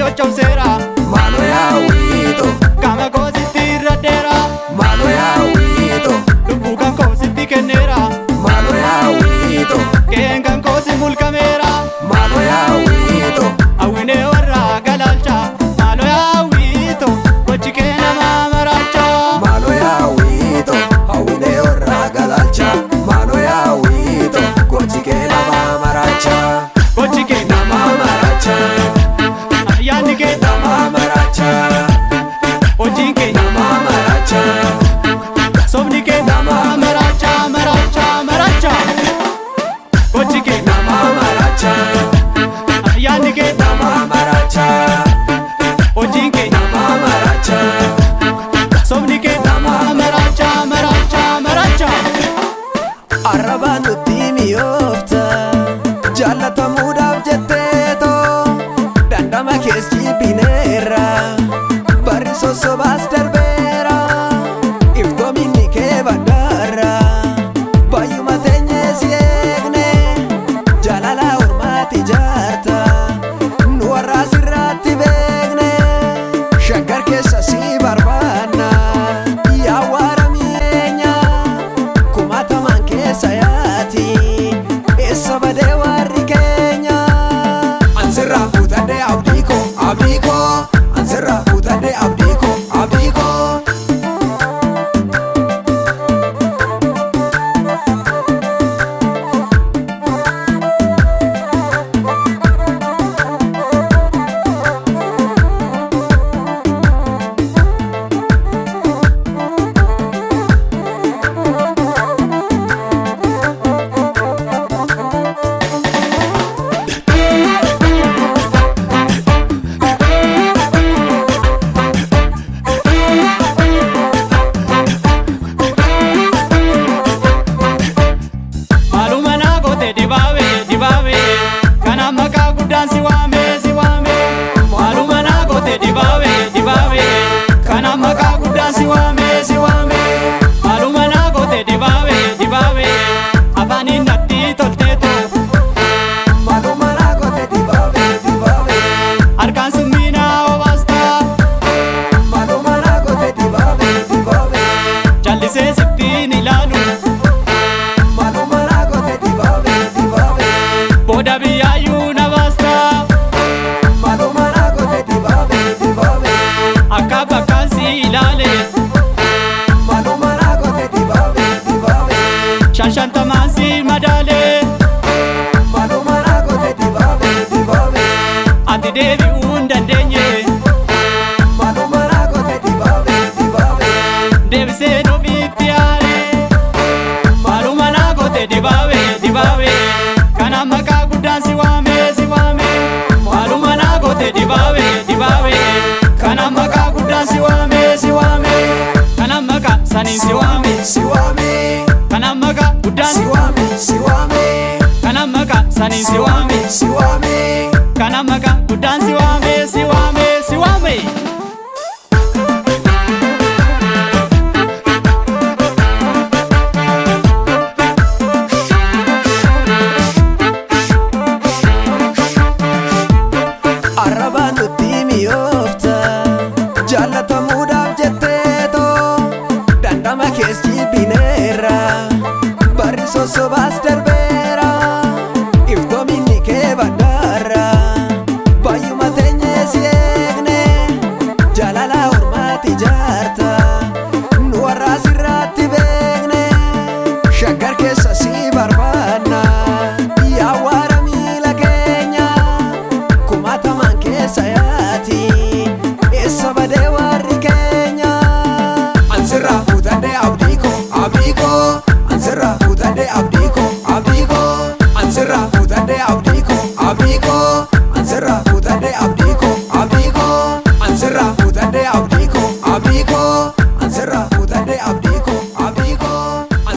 coccomseera Mano yaa wiito qaama koo sitti irradheera Mano yaa wiito lubbuu kan koo sitti kenneera Mano yaa wiito qe'een kan koo si mulqameera Mano yaa wiito hawwinee warra galaalcha maaloo yaa wiito gochi kee nama maraacha Mano yaa wiito hawwinee warra galaalcha Mano yaa wiito gochi kee nama maraacha gochi kee Nama maraacha yaadni kee Nama maraacha hojiin kee Nama maraacha sobni kee nama maraacha maraacha maraacha gochi kee Nama maraacha yaadni kee Nama maraacha hojiin kee Nama maraacha sobni kee nama maraacha maraacha maraacha Arrabaan nutti mi'oofta jaallatamuudhaaf jetteetoo dandama kees jibbineerra barri sossobaas darbeera iftoominni kee baddaarra baay'uma teenyee si eegne jaalala ormaati jaarta nu warraa sirraatti beekne shaggar keessa si barbaanna yaa waara mi'eenya kumatamaan keessa yaati eessa badee warri keenya ansirraa fuutadhee abdii koo ansirraa fuutadhee abdii koo maaluma naa goote dibaabee kana maqaa guddaan si waame maaluma naa goote dibaabee kana maqaa guddaan si waame maaluma naa goote dibaabee afaaniin natti tolteetu Maluma naa goote dibaabee harkaan summiinaa obaasta Maluma naa goote dibaabee jallisee sittiin ilaalu Maluma naa goote dibaabee booda biyyaayyuu na baasta Maluma naa goote dibaabee akka bakkaan si ilaale Maluma naa goote dibaabee shantamaan si madaale Maluma naa goote dibaabee ati deebi'uu hin dandeenye Maluma naa goote dibaabee deebisee ofiitti yaale maaluma naa goote dibaabee kana maqaa guddaan si waame maaluma naa goote dibaabee kana maqaa guddaan si waame kana maqaa saniin si waame Siwaame kana maqaa guddaan Siwaame kana maqaa saniin si waame Siwaame kana maqaa guddaan si waame